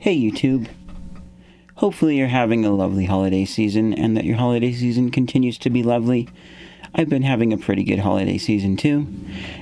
Hey YouTube. Hopefully you're having a lovely holiday season and that your holiday season continues to be lovely. I've been having a pretty good holiday season too.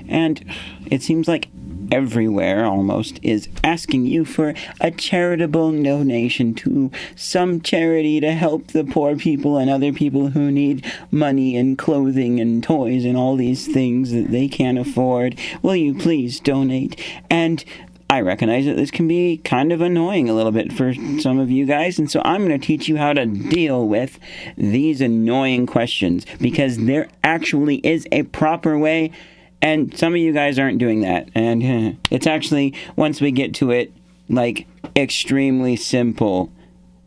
And it seems like everywhere almost is asking you for a charitable donation to some charity to help the poor people and other people who need money and clothing and toys and all these things that they can't afford. Will you please donate? And I recognize that this can be kind of annoying a little bit for some of you guys, and so I'm going to teach you how to deal with these annoying questions, because there actually is a proper way, and some of you guys aren't doing that, and it's actually, once we get to it, like, extremely simple.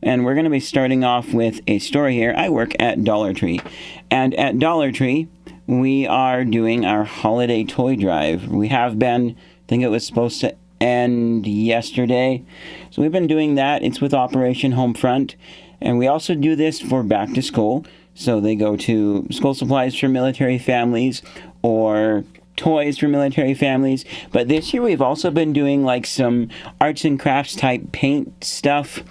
And we're going to be starting off with a story here. I work at Dollar Tree, and at Dollar Tree, we are doing our holiday toy drive. We have been, I think it was supposed to end yesterday. So we've been doing that. It's with Operation Homefront. And we also do this for back to school. So they go to school supplies for military families or toys for military families. But this year we've also been doing like some arts and crafts type paint stuff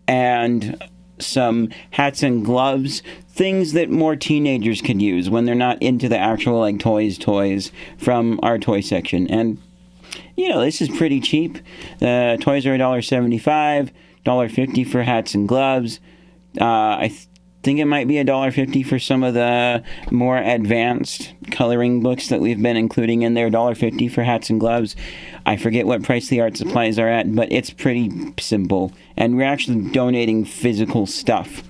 and some hats and gloves, things that more teenagers could use when they're not into the actual like toys from our toy section. And you know, this is pretty cheap. The toys are $1.75, $1.50 for hats and gloves. I think it might be $1.50 for some of the more advanced coloring books that we've been including in there. $1.50 for hats and gloves. I forget what price the art supplies are at, but it's pretty simple. And we're actually donating physical stuff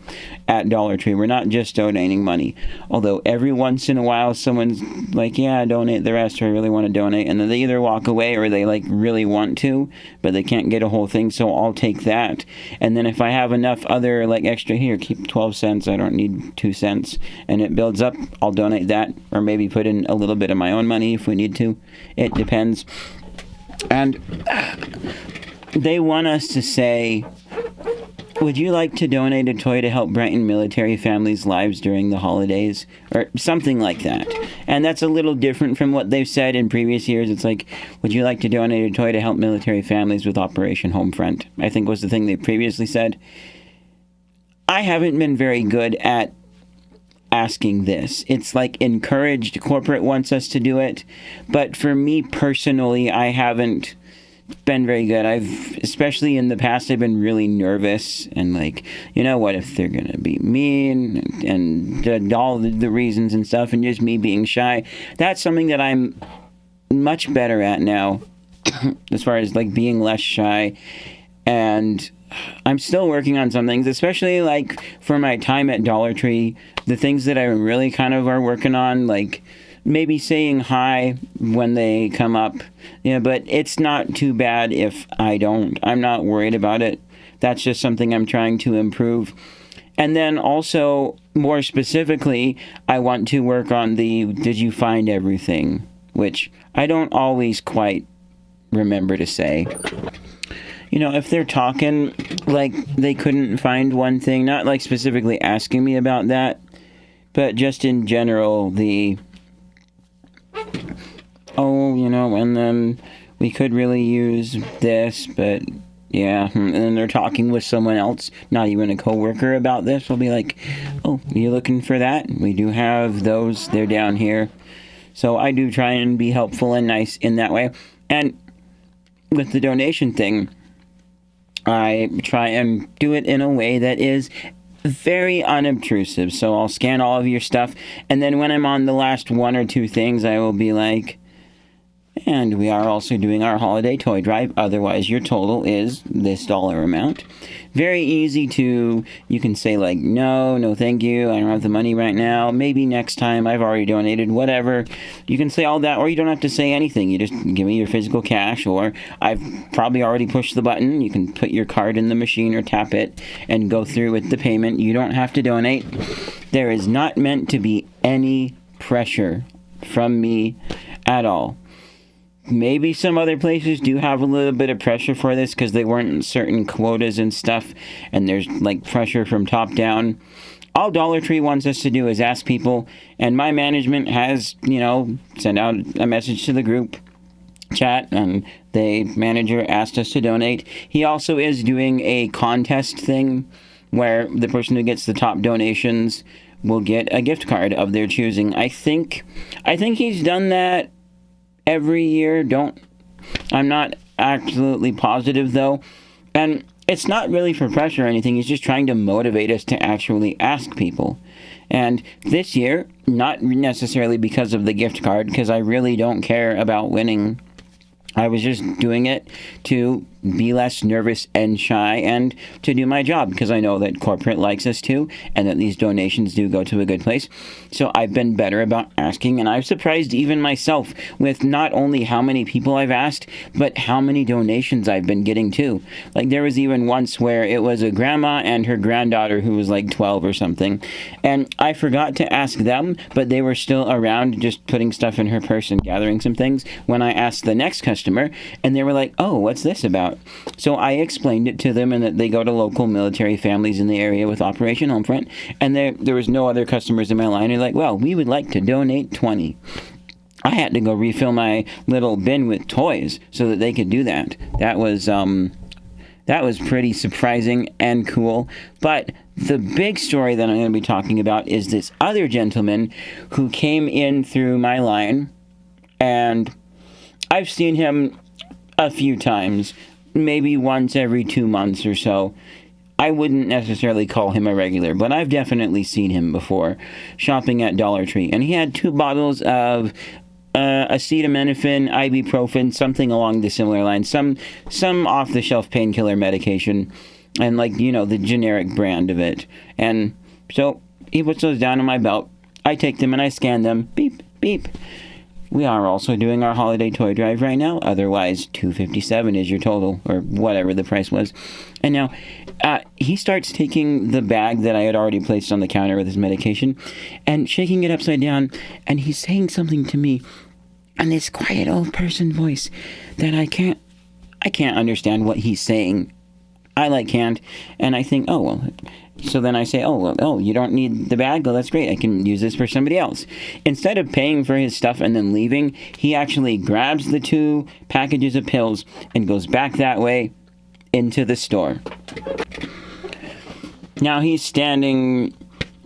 at Dollar Tree. We're not just donating money. Although every once in a while someone's like, yeah, donate the rest, or I really want to donate. And then they either walk away or they like really want to, but they can't get a whole thing, so I'll take that. And then if I have enough other like extra, here, keep 12 cents, I don't need 2 cents, and it builds up, I'll donate that, or maybe put in a little bit of my own money if we need to. It depends. And they want us to say, would you like to donate a toy to help brighten military families' lives during the holidays? Or something like that. And that's a little different from what they've said in previous years. It's like, would you like to donate a toy to help military families with Operation Homefront? I think was the thing they previously said. I haven't been very good at asking this. It's like encouraged. Corporate wants us to do it. But for me personally, I haven't been very good. Especially in the past, I've been really nervous and like, you know, what if they're gonna be mean and all the reasons and stuff, and just me being shy. That's something that I'm much better at now as far as like being less shy, and I'm still working on some things, especially like for my time at Dollar Tree. The things that I really kind of are working on, like maybe saying hi when they come up. Yeah, but it's not too bad if I don't. I'm not worried about it. That's just something I'm trying to improve. And then also, more specifically, I want to work on the did you find everything, which I don't always quite remember to say. You know, if they're talking like they couldn't find one thing, not like specifically asking me about that, but just in general, oh, you know, and then we could really use this, but yeah, and then they're talking with someone else, not even a coworker, about this. We'll be like, oh, you looking for that? We do have those. They're down here. So I do try and be helpful and nice in that way. And with the donation thing, I try and do it in a way that is very unobtrusive. So I'll scan all of your stuff, and then when I'm on the last one or two things, I will be like, and we are also doing our holiday toy drive, otherwise your total is this dollar amount. Very easy to, you can say like, no thank you, I don't have the money right now, maybe next time, I've already donated, whatever. You can say all that, or you don't have to say anything. You just give me your physical cash, or I've probably already pushed the button. You can put your card in the machine or tap it and go through with the payment. You don't have to donate. There is not meant to be any pressure from me at all. Maybe some other places do have a little bit of pressure for this because they weren't certain quotas and stuff, and there's like pressure from top down. All Dollar Tree wants us to do is ask people, and my management has, you know, sent out a message to the group chat, and the manager asked us to donate. He also is doing a contest thing where the person who gets the top donations will get a gift card of their choosing. I think he's done that every year. I'm not absolutely positive though. And it's not really for pressure or anything. He's just trying to motivate us to actually ask people. And this year, not necessarily because of the gift card, because I really don't care about winning. I was just doing it to be less nervous and shy and to do my job, because I know that corporate likes us too, and that these donations do go to a good place. So I've been better about asking, and I've surprised even myself with not only how many people I've asked, but how many donations I've been getting too. Like, there was even once where it was a grandma and her granddaughter who was like 12 or something, and I forgot to ask them, but they were still around just putting stuff in her purse and gathering some things when I asked the next customer, and they were like, "Oh, what's this about?" So I explained it to them, and that they go to local military families in the area with Operation Homefront, and there was no other customers in my line. They're like, "Well, we would like to donate 20." I had to go refill my little bin with toys so that they could do that. That was pretty surprising and cool. But the big story that I'm going to be talking about is this other gentleman who came in through my line, and I've seen him a few times, maybe once every 2 months or so. I wouldn't necessarily call him a regular, but I've definitely seen him before shopping at Dollar Tree. And he had 2 bottles of acetaminophen, ibuprofen, something along the similar lines, some off-the-shelf painkiller medication, and the generic brand of it. And so he puts those down on my belt. I take them and I scan them. Beep, beep. We are also doing our holiday toy drive right now. Otherwise, $257 is your total, or whatever the price was. And now, he starts taking the bag that I had already placed on the counter with his medication and shaking it upside down, and he's saying something to me in this quiet old person voice that I can't understand what he's saying. I can't, and I think, oh, well. So then I say, oh, you don't need the bag? Well, that's great. I can use this for somebody else. Instead of paying for his stuff and then leaving, he actually grabs the 2 packages of pills and goes back that way into the store. Now he's standing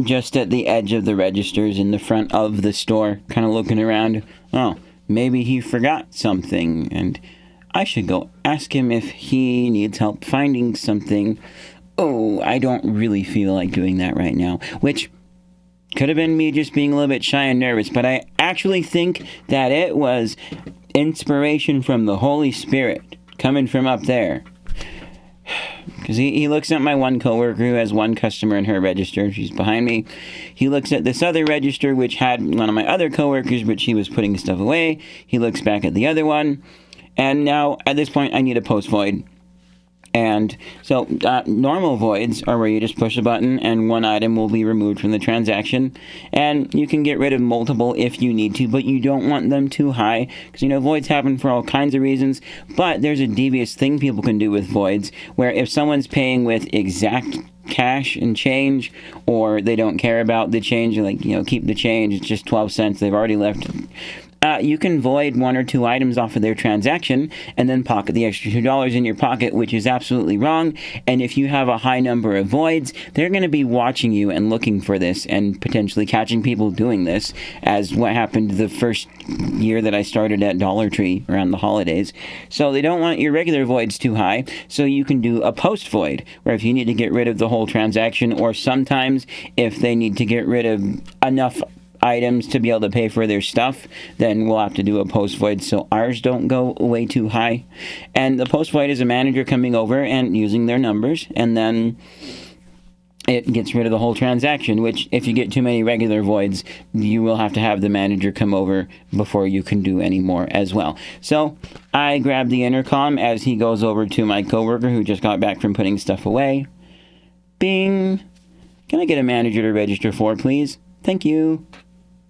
just at the edge of the registers in the front of the store, kind of looking around. Oh, maybe he forgot something, and I should go ask him if he needs help finding something. Oh, I don't really feel like doing that right now, which could have been me just being a little bit shy and nervous, but I actually think that it was inspiration from the Holy Spirit coming from up there. Because he looks at my one coworker who has 1 customer in her register. She's behind me. He looks at this other register, which had one of my other coworkers, but she was putting stuff away. He looks back at the other one. And now, at this point, I need a post void. And so normal voids are where you just push a button and 1 item will be removed from the transaction. And you can get rid of multiple if you need to, but you don't want them too high, because voids happen for all kinds of reasons. But there's a devious thing people can do with voids, where if someone's paying with exact cash and change, or they don't care about the change, keep the change, it's just 12 cents, they've already left. You can void 1 or 2 items off of their transaction and then pocket the extra $2 in your pocket, which is absolutely wrong. And if you have a high number of voids, they're going to be watching you and looking for this and potentially catching people doing this, as what happened the first year that I started at Dollar Tree around the holidays. So they don't want your regular voids too high, so you can do a post void, where if you need to get rid of the whole transaction, or sometimes if they need to get rid of enough items to be able to pay for their stuff, then we'll have to do a post void so ours don't go way too high. And the post void is a manager coming over and using their numbers, and then it gets rid of the whole transaction, which if you get too many regular voids, you will have to have the manager come over before you can do any more as well. So I grab the intercom as he goes over to my coworker who just got back from putting stuff away. Bing! Can I get a manager to register for, please? Thank you.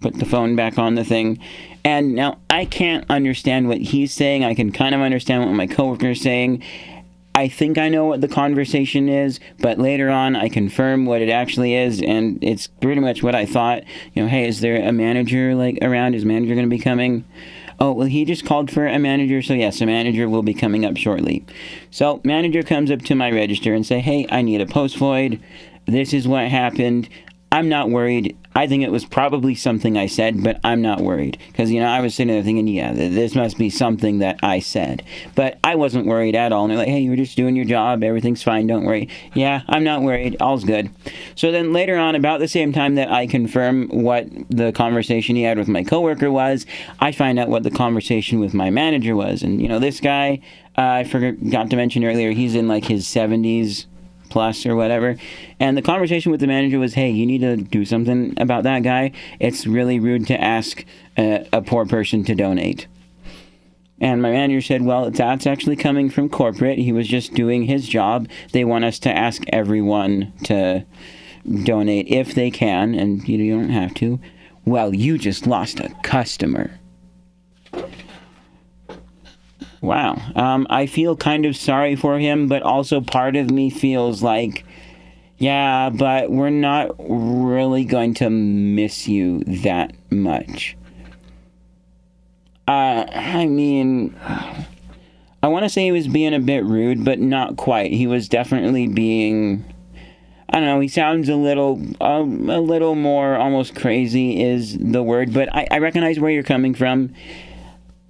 Put the phone back on the thing. And now I can't understand what he's saying. I can kind of understand what my coworker is saying. I think I know what the conversation is, but later on I confirm what it actually is, and it's pretty much what I thought. Hey, is there a manager around? Is manager going to be coming? Oh, well, he just called for a manager, so yes, a manager will be coming up shortly. So, manager comes up to my register and say, hey, I need a post void. This is what happened. I'm not worried. I think it was probably something I said, but I'm not worried. Because, I was sitting there thinking, yeah, this must be something that I said. But I wasn't worried at all. And they're like, hey, you were just doing your job. Everything's fine. Don't worry. Yeah, I'm not worried. All's good. So then later on, about the same time that I confirm what the conversation he had with my coworker was, I find out what the conversation with my manager was. And, this guy, I forgot to mention earlier, he's in like his 70s plus or whatever, and the conversation with the manager was, hey, you need to do something about that guy. It's really rude to ask a poor person to donate. And my manager said, well, that's actually coming from corporate. He was just doing his job. They want us to ask everyone to donate if they can, and you don't have to. Well, you just lost a customer. Wow. I feel kind of sorry for him, but also part of me feels like, yeah, but we're not really going to miss you that much. I want to say he was being a bit rude, but not quite. He was definitely being, I don't know, he sounds a little more almost crazy is the word, but I recognize where you're coming from.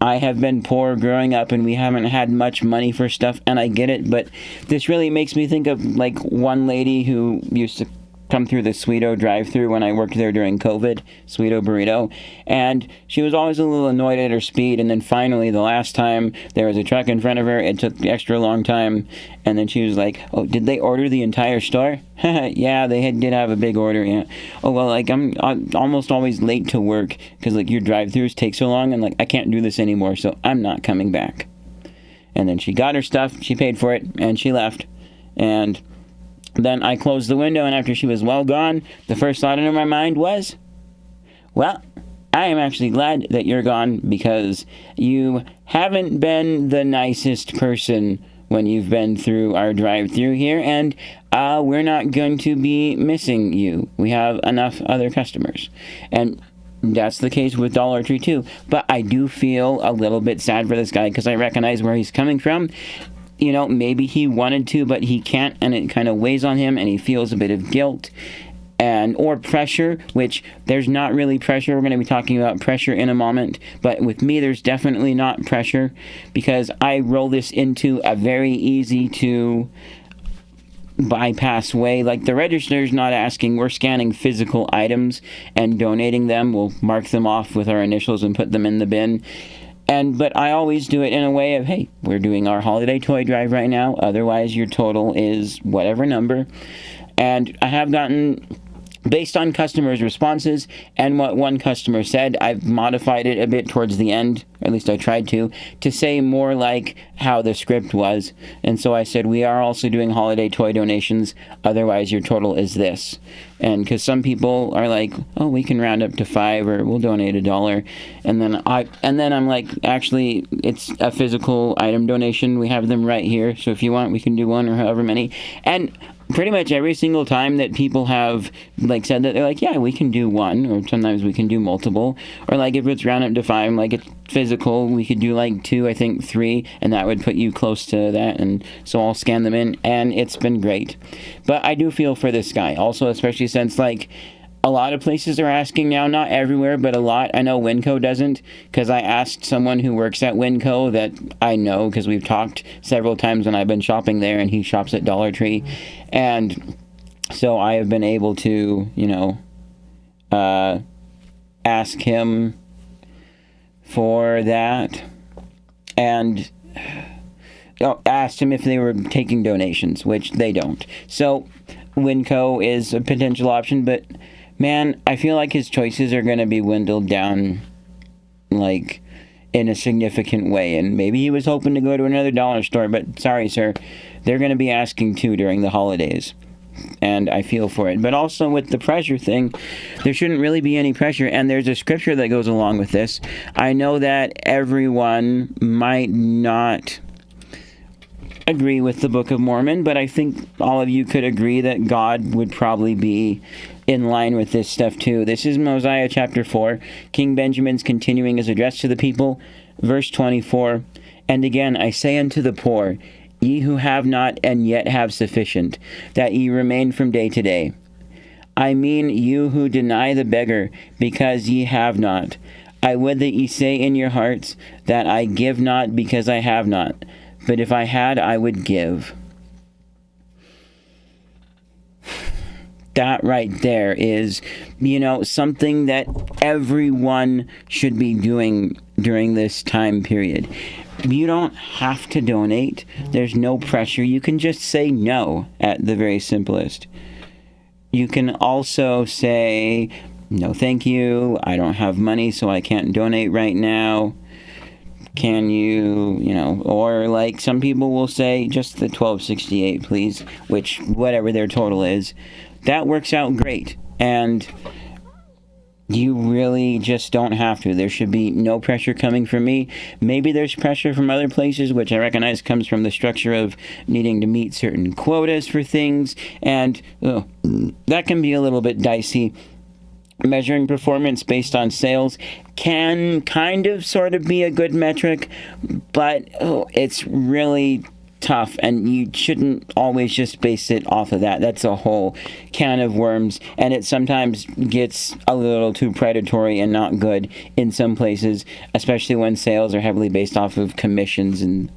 I have been poor growing up, and we haven't had much money for stuff, and I get it, but this really makes me think of, like, one lady who used to come through the Sweeto drive-thru when I worked there during COVID, Sweeto Burrito, and she was always a little annoyed at her speed, and then finally, the last time there was a truck in front of her, it took extra long time, and then she was like, oh, did they order the entire store? Yeah, they did have a big order, yeah. Oh, well, like, I'm almost always late to work, because, like, your drive-thrus take so long, and, like, I can't do this anymore, so I'm not coming back. And then she got her stuff, she paid for it, and she left, and then I closed the window, and after she was well gone, the first thought in my mind was, well, I am actually glad that you're gone, because you haven't been the nicest person when you've been through our drive-thru here, and we're not going to be missing you. We have enough other customers. And that's the case with Dollar Tree too. But I do feel a little bit sad for this guy, because I recognize where he's coming from. Maybe he wanted to, but he can't, and it kind of weighs on him, and he feels a bit of guilt or pressure, which there's not really pressure. We're going to be talking about pressure in a moment, but with me, there's definitely not pressure, because I roll this into a very easy to bypass way. Like, the register's not asking, we're scanning physical items and donating them. We'll mark them off with our initials and put them in the bin. But I always do it in a way of, hey, we're doing our holiday toy drive right now, otherwise your total is whatever number. And I have gotten, based on customers' responses and what one customer said, I've modified it a bit towards the end, or at least I tried to say more like how the script was. And so I said, we are also doing holiday toy donations, otherwise your total is this. And because some people are like, oh, we can round up to $5, or we'll donate $1. And then I'm like, actually, it's a physical item donation. We have them right here. So if you want, we can do one, or however many. And pretty much every single time that people have, like, said that, they're like, yeah, we can do one, or sometimes we can do multiple. Or, like, if it's round up to 5, like, it's physical, we could do, like, 2, I think 3, and that would put you close to that. And so I'll scan them in, and it's been great. But I do feel for this guy, also, especially since, like, a lot of places are asking now, not everywhere, but a lot. I know Winco doesn't, because I asked someone who works at Winco that I know, because we've talked several times when I've been shopping there, and he shops at Dollar Tree. And so I have been able to, ask him for that. And asked him if they were taking donations, which they don't. So Winco is a potential option, but man, I feel like his choices are going to be dwindled down, like, in a significant way. And maybe he was hoping to go to another dollar store, but sorry, sir, they're going to be asking too during the holidays. And I feel for it. But also with the pressure thing, there shouldn't really be any pressure. And there's a scripture that goes along with this. I know that everyone might not agree with the Book of Mormon, but I think all of you could agree that God would probably be in line with this stuff too. This is Mosiah chapter 4. King Benjamin's continuing his address to the people. Verse 24, "And again I say unto the poor, ye who have not and yet have sufficient, that ye remain from day to day. I mean you who deny the beggar, because ye have not. I would that ye say in your hearts, that I give not because I have not. But if I had, I would give." That right there is, something that everyone should be doing during this time period. You don't have to donate. There's no pressure. You can just say no at the very simplest. You can also say, "No, thank you. I don't have money, so I can't donate right now. Can you, or like some people will say, just the $12.68, please," which, whatever their total is. That works out great. And you really just don't have to. There should be no pressure coming from me. Maybe there's pressure from other places, which I recognize comes from the structure of needing to meet certain quotas for things. And that can be a little bit dicey. Measuring performance based on sales can kind of sort of be a good metric, but it's really tough, and you shouldn't always just base it off of that. That's a whole can of worms, and it sometimes gets a little too predatory and not good in some places, especially when sales are heavily based off of commissions, and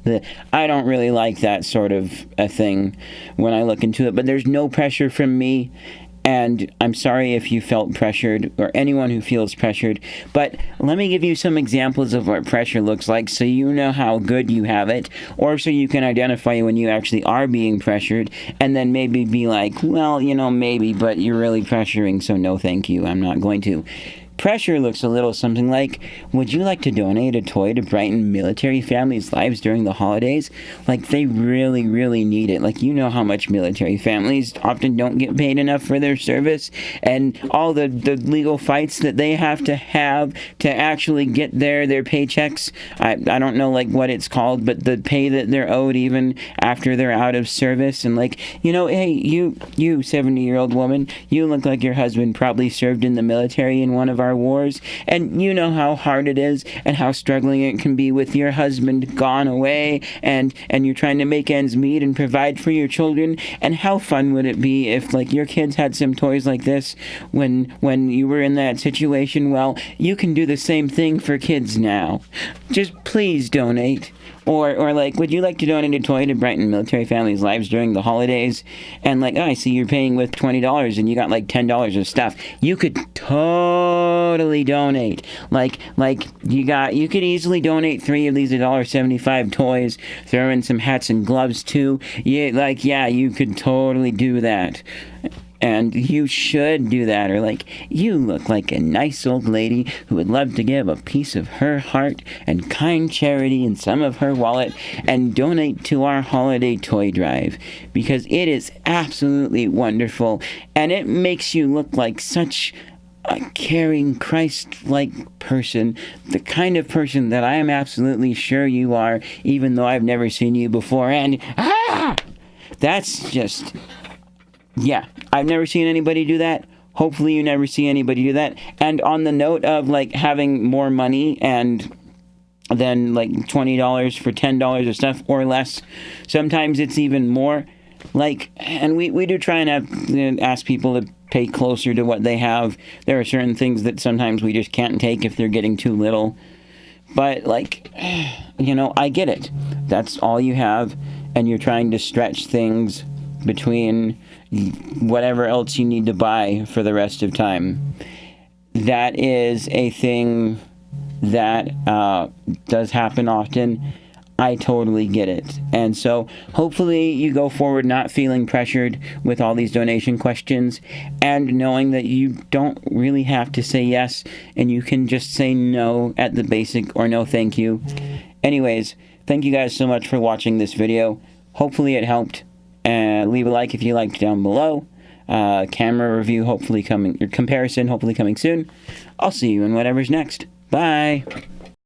I don't really like that sort of a thing when I look into it. But there's no pressure from me, and I'm sorry if you felt pressured, or anyone who feels pressured, but let me give you some examples of what pressure looks like so you know how good you have it, or so you can identify when you actually are being pressured, and then maybe be like, well, maybe, but you're really pressuring, so no thank you, I'm not going to. Pressure looks a little something like, would you like to donate a toy to brighten military families' lives during the holidays? Like, they really, really need it. Like, how much military families often don't get paid enough for their service, and all the legal fights that they have to actually get their paychecks. I don't know, what it's called, but the pay that they're owed even after they're out of service. And hey, you 70-year-old woman, you look like your husband probably served in the military in one of our wars, and you know how hard it is and how struggling it can be with your husband gone away, and you're trying to make ends meet and provide for your children. And how fun would it be if your kids had some toys like this when you were in that situation? Well, you can do the same thing for kids now. Just please donate. Or would you like to donate a toy to brighten military families' lives during the holidays? And I see you're paying with $20 and you got $10 of stuff. You could totally donate. You could easily donate 3 of these $1.75 toys, throw in some hats and gloves too. Yeah, you could totally do that. And you should do that. Or you look like a nice old lady who would love to give a piece of her heart and kind charity and some of her wallet and donate to our holiday toy drive, because it is absolutely wonderful, and it makes you look like such a caring, Christ-like person, the kind of person that I am absolutely sure you are, even though I've never seen you before. And that's just... yeah, I've never seen anybody do that. Hopefully you never see anybody do that. And on the note of having more money and then $20 for $10 of stuff or less, sometimes it's even more. And we do try and ask people to pay closer to what they have. There are certain things that sometimes we just can't take if they're getting too little. But I get it. That's all you have, and you're trying to stretch things between whatever else you need to buy for the rest of time. That is a thing that does happen often. I totally get it. And so hopefully you go forward not feeling pressured with all these donation questions, and knowing that you don't really have to say yes, and you can just say no at the basic, or no thank you. Anyways, thank you guys so much for watching this video. Hopefully it helped. Leave a like if you liked down below. Camera review hopefully coming, or comparison hopefully coming soon. I'll see you in whatever's next. Bye!